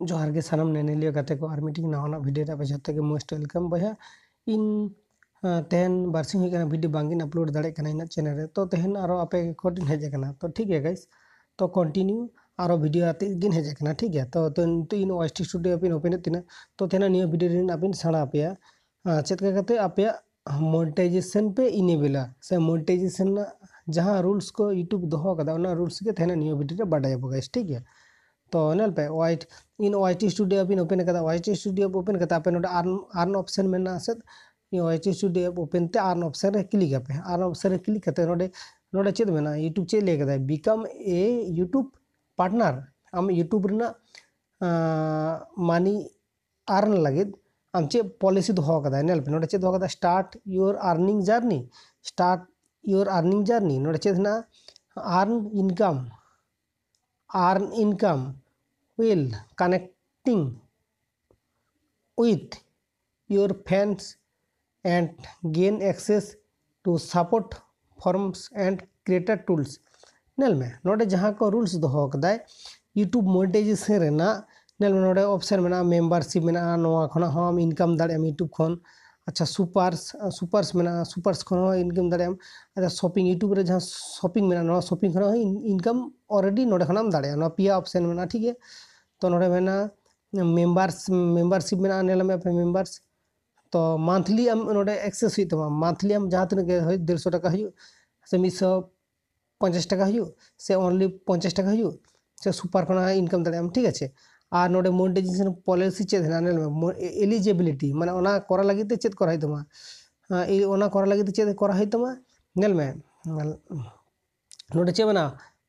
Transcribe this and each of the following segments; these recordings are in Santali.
जोहार गे सानम नेनेलिया गाते को आर मीटिंग नावाना वीडियो रे जते के मोस्ट वेलकम बया इन तेहन बारसिंग ही वीडियो बांगिन अपलोड दाड़े कना इन चैनल रे तो तेहन आरो आपे कोड हेज कना तो ठीक है गाइस तो कंटिन्यू आरो वीडियो आते गिन हेज कना ठीक है तो इन ओएसटी स्टूडियो अपिन ओपन तिना तो तेना नियो वीडियो रे अपिन साणा आपया चेक करते आपया मोनेटाइजेशन पे इनेबल से मोनेटाइजेशन जहां रूल्स को यूट्यूब दोहो कदा ओना रूल्स के तेना नियो वीडियो रे बाडाय गाइस ठीक है तो नेल पे वाइट इन वाईटी स्टूडियो बिन ओपन कदा वाईटी स्टूडियो ओपन कदा पे नोडे आर्न ऑप्शन मेना से वाईटी स्टूडियो ओपन ते आर्न ऑप्शन रे क्लिक आपे आर्न ऑप्शन रे क्लिक करते नोडे नोडे चेद मेना यूट्यूब चे ले कदा बिकम ए यूट्यूब पार्टनर आम यूट्यूब रेना मानी आर्न लगिद आम चे पॉलिसी दोहो कदा नेल पे नोडे चे दोहो कदा स्टार्ट योर अर्निंग जर्नी नोडे चे ना earn income while connecting with your fans and gain access to support forums and creator tools नेल में नोडे जहाँ को रूल्स दोहो कदाय यूट्यूब मोनेटाइजेशन रेना नेल में नोडे ऑप्शन मेना मेंबरशिप मेना नोआ खना हम इनकम दाड़े यूट्यूब खन अच्छा सुपर्स मेना सुपर्स खन इनकम दाड़े अच्छा शॉपिंग यूट्यूब रे जहाँ शॉपिंग मेना नोआ शॉपिंग खन इनकम ऑलरेडी नोडे खनाम दाड़े नोआ पिया ऑप्शन मेना ठीक है तो नोडे मेना मेंबरशिप मेना नेल में पे मेंबर्स तो मंथली आम नोडे एक्सेस हुई तमा मंथली आम जहाँ तक 150 टाका हुई से 150 टाका हुई से ओनली 50 टाका हुई से सुपर खना इनकम दाड़े ठीक है और नोडे मोनेटाइजेशन पॉलिसी चेद है नेल में एलिजिबिलिटी माने ओना करा लगित चेद करा है तमा ओना करा लगित चेद करा है तमा नेल में नोडे चे बना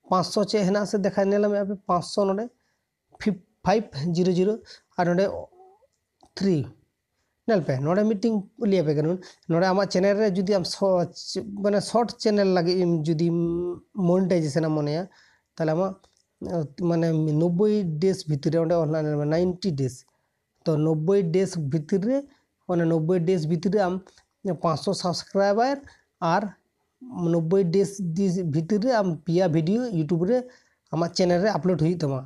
500 चे हेना से देखा नेल में पे 500 नोडे 500 और नोडे 3 नेल पे नोडे मीटिंग लिया पे करूँ नोडे आमा चैनल रे जुदी आम माने शॉर्ट चैनल लगे जुदी मोनेटाइजेशन मने ताले आमा माने 90 डेज भितर ओंडे ऑनलाइन 90 डेज तो 90 डेज भितर रे ओने 90 डेज भितर आम 500 सब्सक्राइबर और 90 डेज भितर रे आम पिया वीडियो यूट्यूब रे आमा चैनल रे अपलोड हुई तमा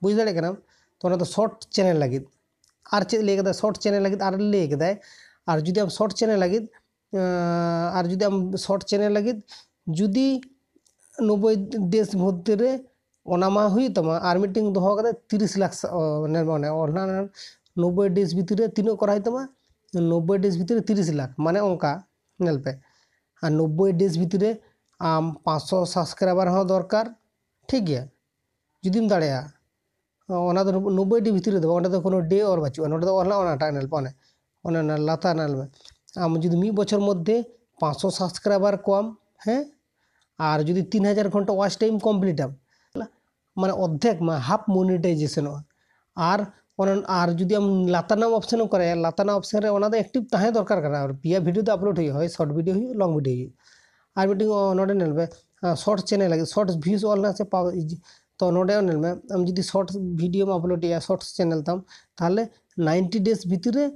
बुझ दाड़े कना तो ओना तो शॉर्ट चैनल लगिद और चेद ले कदा शॉर्ट चैनल लगिद और ले कदाय और जुदी आम शॉर्ट चैनल लगिद और जुदी आम शॉर्ट चैनल लगिद जुदी 90 डेज मध्य रे ओनामा हुई तमा और मीटिंग दोहो कदा 30 लाख माने ओना 90 डेज भितर रे तीनो करा तमा 90 डेज भितर 30 लाख माने ओंका नेल पे और 90 डेज भितर रे आम 500 सब्सक्राइबर हो दरकार ठीक गया जुदीम दाड़ेया ओना दो 90 डे भितर दो ओना दो कोनो डे और बाचुआ नोडे दो ओना टाइनल पाने ओना लाता नाल में आम जुदी मी बछर मध्य 500 सब्सक्राइबर कम हैं और जुदी 3000 घंटा वॉच टाइम कमप्लीट आम माने अर्धेक मा हाफ मोनेटाइजेशन और जुदी आम लाताना ऑप्शन करे लाताना ऑप्शन रे ओना दो एक्टिव ताहे दरकार करा और पिया वीडियो दो अपलोड हुई है शॉर्ट वीडियो हुई लॉन्ग वीडियो हुई और मीटिंग नोडे नेल में शॉर्ट चैनल लगे शॉर्ट व्यूज ऑल ना से तो नोडे नेल में आम जुदी शॉर्ट वीडियो में अपलोड या शॉर्ट चैनल ताम ताहले 90 डेज भितर रे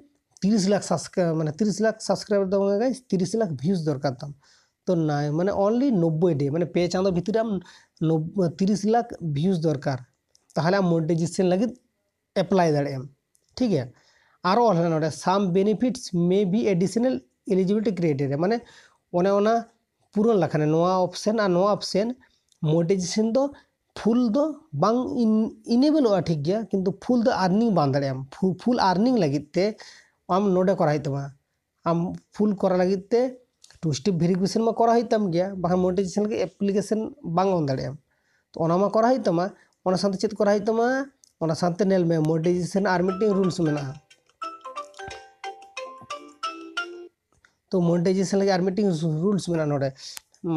30 लाख सब्सक्राइबर माने 30 लाख सब्सक्राइबर दो गाइस 30 लाख व्यूज दरकार ताम तो ना माने ओनली 90 डे माने पे चाँदो भितर आम 30 लाख व्यूज दरकार ताहले आम मोनेटाइजेशन लगिद अप्लाई दाड़े ठीक है और नोडे some benefits may be additional eligibility criteria माने ओना पूर्ण लखाने नोआ ऑप्शन मोनेटाइजेशन दो फुल दो बांग इनेबल ठीक गया किंतु फुल दो अर्निंग बांध दाड़े फुल अर्निंग लगित ते आम नोडे करा तमा आम फुल करा लगित ते टू स्टेप वेरिफिकेशन में करा तम गया बाहा मोनेटाइजेशन के एप्लीकेशन बांग ऑन दाड़े तो ओना मा करा तमा ओना साथे चेत करा तमा ओना साथे नेल में मोनेटाइजेशन और मीटिंग रूल्स मेना तो मोनेटाइजेशन लगे और मीटिंग रूल्स मेना नोडे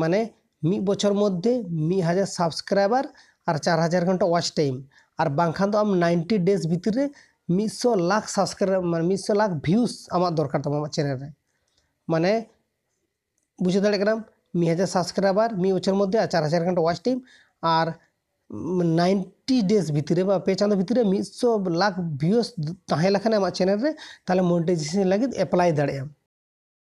माने मी बछर मध्य 1000 सब्सक्राइबर और 4000 घंटा वॉच टाइम और बांखान तो आम 90 डेज भितर रे 100 लाख सब्सक्राइबर माने 100 लाख व्यूज आमा दरकार तमा चैनल रे माने बुझे दाड़े कना 1000 सब्सक्राइबर मी बछर मध्य 4000 घंटा वॉच टाइम और 90 डेज भितर रे पे चाँदो भितर रे 100 लाख व्यूज ताहे लखाने आमा चैनल रे ताहले मोनेटाइजेशन लगिद अप्लाई दाड़े